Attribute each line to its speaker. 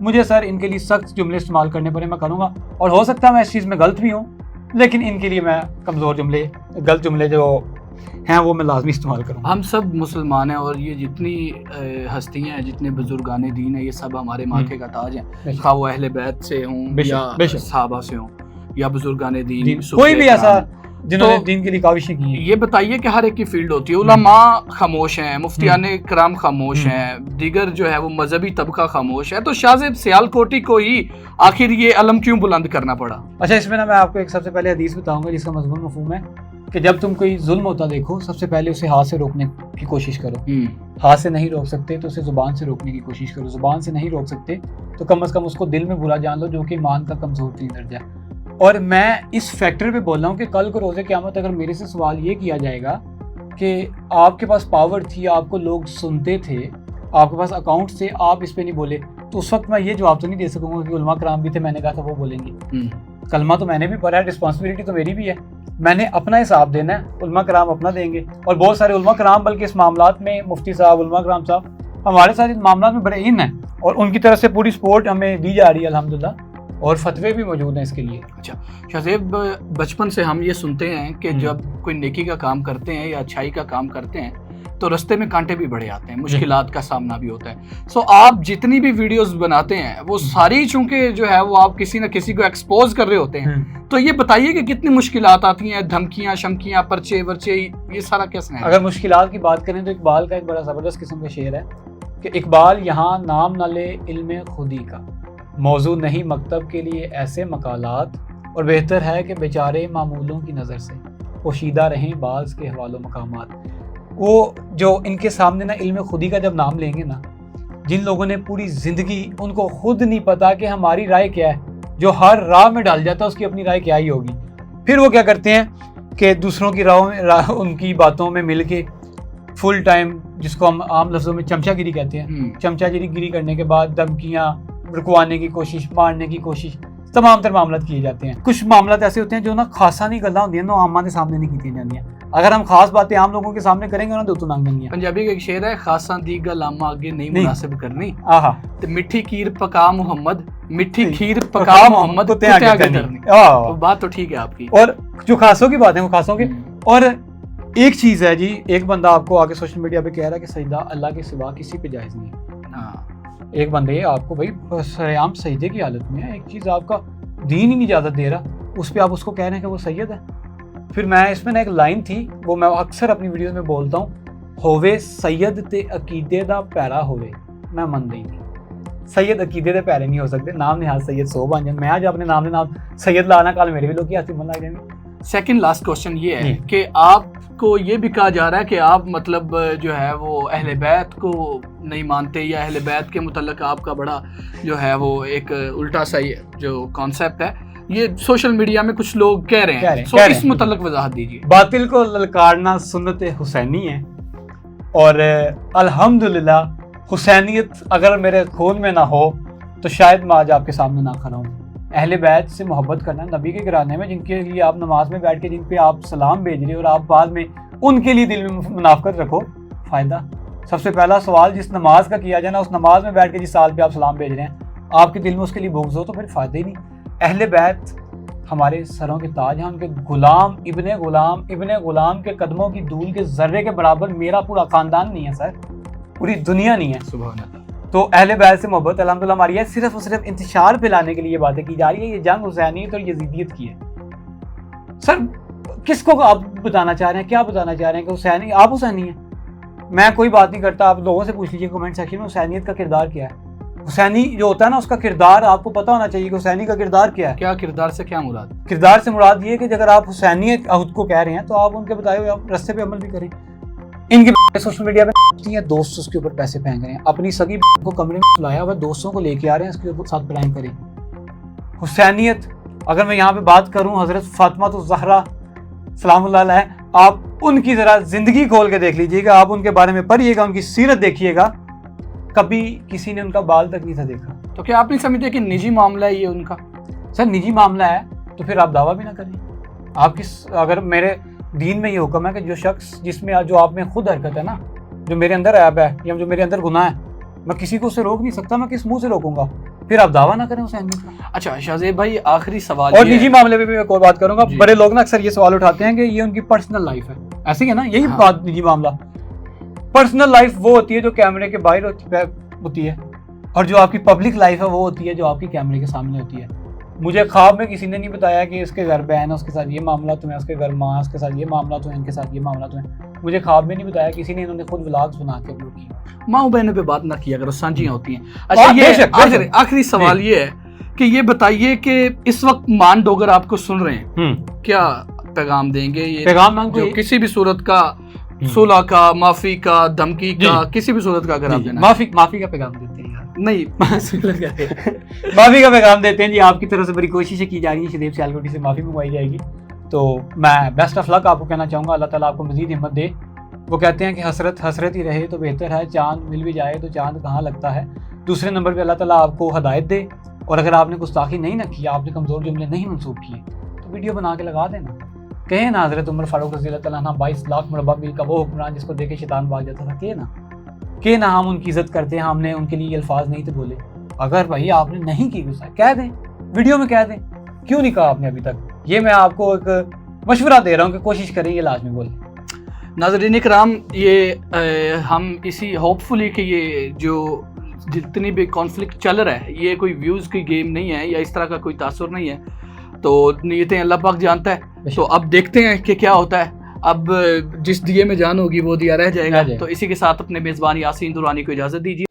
Speaker 1: مجھے سر ان کے لیے سخت جملے استعمال کرنے پڑے میں کروں گا, اور ہو سکتا ہے میں اس چیز میں غلط بھی ہوں, لیکن ان کے لیے میں کمزور جملے, غلط جملے جو ہیں وہ میں لازمی استعمال کروں گا.
Speaker 2: ہم سب مسلمان ہیں, اور یہ جتنی ہستیاں ہیں, جتنے بزرگان دین ہیں, یہ سب ہمارے ماتھے کا تاج ہیں, خواہ وہ اہل بیت سے ہوں یا صحابہ سے ہوں یا بزرگان دین,
Speaker 1: کوئی بھی ایسا جنہوں نے دین کے لیے کاوشیں کی ہیں.
Speaker 2: یہ بتائیے کہ ہر ایک کی فیلڈ ہوتی ہے, علماء خاموش ہیں, مفتیان کرام خاموش ہیں, دیگر جو ہے وہ مذہبی طبقہ خاموش ہے, تو شاہ زیب سیالکوٹی کو ہی آخر یہ علم کیوں بلند کرنا پڑا؟
Speaker 1: اچھا, اس میں نا میں آپ کو ایک سب سے پہلے حدیث بتاؤں گا جس کا مضمون مفہوم ہے کہ جب تم کوئی ظلم ہوتا دیکھو, سب سے پہلے اسے ہاتھ سے روکنے کی کوشش کرو. ہاتھ سے نہیں روک سکتے تو اسے زبان سے روکنے کی کوشش کرو. زبان سے نہیں روک سکتے تو کم از کم اس کو دل میں برا جان لو, جو کہ ایمان کا کمزور ترین درجہ ہے. اور میں اس فیکٹر پہ بول رہا ہوں کہ کل کو روز قیامت اگر میرے سے سوال یہ کیا جائے گا کہ آپ کے پاس پاور تھی, آپ کو لوگ سنتے تھے, آپ کے پاس اکاؤنٹ سے, آپ اس پہ نہیں بولے, تو اس وقت میں یہ جواب تو نہیں دے سکوں گا کہ علماء کرام بھی تھے, میں نے کہا تھا وہ بولیں گے. کلمہ تو میں نے بھی پڑھا ہے, رسپانسبلٹی تو میری بھی ہے, میں نے اپنا حساب دینا ہے, علماء کرام اپنا دیں گے. اور بہت سارے علماء کرام بلکہ اس معاملات میں, مفتی صاحب, علماء کرام صاحب ہمارے ساتھ اس معاملات میں بڑے ان ہیں, اور ان کی طرف سے پوری سپورٹ ہمیں دی جا رہی ہے الحمدللہ, اور فتوے بھی موجود ہیں اس کے لیے.
Speaker 2: اچھا شاہ زیب, بچپن سے ہم یہ سنتے ہیں کہ جب کوئی نیکی کا کام کرتے ہیں یا اچھائی کا کام کرتے ہیں تو رستے میں کانٹے بھی بڑے آتے ہیں, مشکلات کا سامنا بھی ہوتا ہے. سو آپ جتنی بھی ویڈیوز بناتے ہیں وہ ساری چونکہ جو ہے وہ آپ کسی نہ کسی کو ایکسپوز کر رہے ہوتے ہیں, تو یہ بتائیے کہ کتنی مشکلات آتی ہیں, دھمکیاں شمکیاں, پرچے ورچے, یہ سارا کیسے ہے؟
Speaker 1: اگر مشکلات کی بات کریں تو اقبال کا ایک بڑا زبردست قسم کا شعر ہے کہ اقبال یہاں نام نہ لے علم خودی کا, موضوع نہیں مکتب کے لیے ایسے مقالات, اور بہتر ہے کہ بیچارے معمولوں کی نظر سے پوشیدہ رہیں بعض کے حوال و مقامات. وہ جو ان کے سامنے نا علم خودی کا جب نام لیں گے نا, جن لوگوں نے پوری زندگی, ان کو خود نہیں پتا کہ ہماری رائے کیا ہے, جو ہر راہ میں ڈال جاتا ہے اس کی اپنی رائے کیا ہی ہوگی, پھر وہ کیا کرتے ہیں کہ دوسروں کی راہ ان کی باتوں میں مل کے فل ٹائم, جس کو ہم عام لفظوں میں چمچہ گیری کہتے ہیں, چمچہ گیری کرنے کے بعد دھمکیاں, رکوانے کی کوشش, مارنے کی کوشش, تمام تر معاملات کیے جاتے ہیں. کچھ معاملات ایسے ہوتے ہیں جو نا خاصا نہیں گلاں ہوتی ہیں, نا عامہ کے سامنے نہیں کی جاتی ہیں. اگر ہم خاص باتیں عام لوگوں کے سامنے کریں گے نا تو ننگ نہیں ہے.
Speaker 2: پنجابی کا ایک شعر ہے, خاصاں دی گل عامہ اگے نہیں مناسب کرنی, تے مٹھی کھیر پکا محمد, مٹھی کھیر پکا محمد تے آگے کرنی. بات تو ٹھیک ہے آپ کی.
Speaker 1: اور جو خاصوں کی باتیں وہ خاصوں کی. اور ایک چیز ہے جی, ایک بندہ آپ کو آگے سوشل میڈیا پہ کہہ رہا ہے کہ سجدہ اللہ کے سوا کسی پہ جائز نہیں ہے. ایک بندے آپ کو بھائی سرعام سجدے کی حالت میں ہے, ایک چیز آپ کا دین ہی نہیں اجازت دے رہا, اس پہ آپ اس کو کہہ رہے ہیں کہ وہ سید ہے. پھر میں اس میں نا ایک لائن تھی, وہ میں اکثر اپنی ویڈیوز میں بولتا ہوں, ہووے سید تے عقیدے دا پیرا ہووے, میں من دئی نہیں. سید عقیدے دے پیرے نہیں ہو سکتے, نام نہاد سید 100 بن جان. میں آج اپنے نام نے نام سید لانا, کل میرے بھی لوگ ہاتھ من لگ جائیں گے.
Speaker 2: سیکنڈ لاسٹ کوشچن یہ ہے کہ آپ کو یہ بھی کہا جا رہا ہے کہ آپ مطلب جو ہے وہ اہل بیت کو نہیں مانتے, یا اہل بیت کے متعلق آپ کا بڑا جو ہے وہ ایک الٹا سا جو کانسیپٹ ہے, یہ سوشل میڈیا میں کچھ لوگ کہہ رہے ہیں. سو اس متعلق وضاحت دیجیے.
Speaker 1: باطل کو للکارنا سنت حسینی ہے, اور الحمدللہ حسینیت اگر میرے خون میں نہ ہو تو شاید میں آج آپ کے سامنے نہ کھڑا ہوں. اہل بیت سے محبت کرنا, نبی کے گھرانے میں جن کے لیے آپ نماز میں بیٹھ کے جن پہ آپ سلام بھیج رہے اور آپ بعد میں ان کے لیے دل میں منافقت رکھو, فائدہ. سب سے پہلا سوال جس نماز کا کیا جائے نا, اس نماز میں بیٹھ کے جس سال پہ آپ سلام بھیج رہے ہیں, آپ کے دل میں اس کے لیے بغض ہو تو پھر فائدہ ہی نہیں. اہل بیت ہمارے سروں کے تاج ہیں, ان کے غلام ابن غلام کے قدموں کی دھول کے ذرے کے برابر میرا پورا خاندان نہیں ہے سر, پوری دنیا نہیں ہے.
Speaker 2: سبحان اللہ.
Speaker 1: تو اہل بیت سے محبت الحمدللہ ہماری ہے. صرف اور صرف انتشار پھیلانے کے لیے یہ باتیں کی جا رہی ہے. یہ جنگ حسینیت اور یزیدیت کی ہے. سر کس کو آپ بتانا چاہ رہے ہیں, کیا بتانا چاہ رہے ہیں کہ حسینی, آپ حسینی ہیں؟ میں کوئی بات نہیں کرتا, آپ لوگوں سے پوچھ لیجیے کمنٹ سیکشن میں حسینیت کا کردار کیا ہے. حسینی جو ہوتا ہے نا, اس کا کردار آپ کو پتہ ہونا چاہیے کہ حسینی کا کردار کیا ہے.
Speaker 2: کیا کردار سے کیا مراد؟
Speaker 1: کردار سے مراد یہ ہے کہ اگر آپ حسینیت خود کو کہہ رہے ہیں تو آپ ان کے بتائے ہوئے رستے پہ عمل بھی کریں. ان کے سوشل میڈیا پہ دوست اس کے اوپر پیسے پھینک رہے ہیں, اپنی سگی کو کمرے میں بلایا ہوا دوستوں کو لے کے آ رہے ہیں, اس کے اوپر ساتھ پرائم کریں. حسینیت اگر میں یہاں پہ بات کروں, حضرت فاطمہ الزہرا سلام اللہ علیہ, آپ ان کی ذرا زندگی کھول کے دیکھ لیجئے گا, آپ ان کے بارے میں پڑھیے گا, ان کی سیرت دیکھیے گا, کبھی کسی نے ان کا بال تک نہیں تھا دیکھا.
Speaker 2: تو کیا آپ نہیں سمجھتے کہ نجی معاملہ ہے یہ ان کا؟
Speaker 1: سر نجی معاملہ ہے تو پھر آپ دعویٰ بھی نہ کریں. آپ کس, اگر میرے دین میں یہ حکم ہے کہ جو شخص جس میں جو آپ میں خود حرکت ہے نا, جو میرے اندر عیب ہے یا جو میرے اندر گناہ ہے, میں کسی کو اسے روک نہیں سکتا. میں کس منہ سے روکوں گا؟ پھر آپ دعویٰ نہ کریں اس اہمیت کا.
Speaker 2: اچھا شاہزیب بھائی آخری سوال
Speaker 1: اور نجی معاملے پہ بھی میں کوئی بات کروں گا.
Speaker 2: جی.
Speaker 1: بڑے لوگ نا اکثر یہ سوال اٹھاتے ہیں کہ یہ ان کی پرسنل لائف ہے, ایسے ہی ہے نا, یہی بات نجی معاملہ. پرسنل لائف وہ ہوتی ہے جو کیمرے کے باہر ہوتی ہے, اور جو آپ کی پبلک لائف ہے وہ ہوتی ہے جو آپ کی کیمرے کے سامنے ہوتی ہے. مجھے خواب میں کسی نے نہیں بتایا کہ اس کے گھر بہن ہے, اس کے ساتھ یہ معاملات ہوئے ہیں, اس کے گھر ماں, اس کے ساتھ یہ معاملات ہوئے ہیں, ان کے ساتھ یہ معاملات ہوئے ہیں. مجھے خواب میں نہیں بتایا کسی نے, انہوں نے خود ولاگز بنا کے اپلوڈ کیے.
Speaker 2: ماں بہنوں پہ بات نہ کیا کرو, سانجیاں ہوتی ہیں. اچھا یہ آخری سوال یہ ہے کہ یہ بتائیے کہ اس وقت مان ڈوگر آپ کو سن رہے ہیں, کیا پیغام دیں گے؟ یہ
Speaker 1: پیغام
Speaker 2: جو کسی بھی صورت کا صلح کا, معافی کا, دھمکی کا, کسی بھی صورت کا اگر آپ دینا.
Speaker 1: معافی کا پیغام دیتے ہیں
Speaker 2: نہیں
Speaker 1: معافی کا پیغام دیتے ہیں جی. آپ کی طرف سے بڑی کوششیں کی جا رہی ہیں, شدیب سیالکوٹی سے معافی منگوائی جائے گی. تو میں بیسٹ آف لک آپ کو کہنا چاہوں گا, اللہ تعالیٰ آپ کو مزید ہمت دے. وہ کہتے ہیں کہ حسرت ہی رہے تو بہتر ہے, چاند مل بھی جائے تو چاند کہاں لگتا ہے. دوسرے نمبر پہ اللہ تعالیٰ آپ کو ہدایت دے, اور اگر آپ نے گستاخی نہیں نہ کیا, آپ نے کمزور جملے نہیں منسوخ کیے, تو ویڈیو بنا کے لگا دینا. کہیں نا حضرت عمر فاروق رضی اللہ تعالیٰ عنہ 22 لاکھ مربع میل کا وہ حکمران جس کو دیکھ کے شیطان بھاگ جاتا تھا, کہ نا ہم ان کی عزت کرتے ہیں, ہم نے ان کے لیے یہ الفاظ نہیں تھے بولے. اگر بھائی آپ نے نہیں کی غصہ, کہہ دیں, ویڈیو میں کہہ دیں. کیوں نہیں کہا آپ نے ابھی تک؟ یہ میں آپ کو ایک مشورہ دے رہا ہوں کہ کوشش کریں یہ لازمی بولیں.
Speaker 2: ناظرین اکرام, یہ ہم اسی ہوپ فلی کہ یہ جو جتنی بھی کانفلکٹ چل رہا ہے یہ کوئی ویوز کی گیم نہیں ہے یا اس طرح کا کوئی تاثر نہیں ہے, تو نیتیں اللہ پاک جانتا ہے. تو اب دیکھتے ہیں کہ کیا ہوتا ہے. اب جس دیے میں جان ہوگی وہ دیا رہ جائے گا. تو اسی کے ساتھ اپنے میزبان یاسین درانی کو اجازت دیجیے.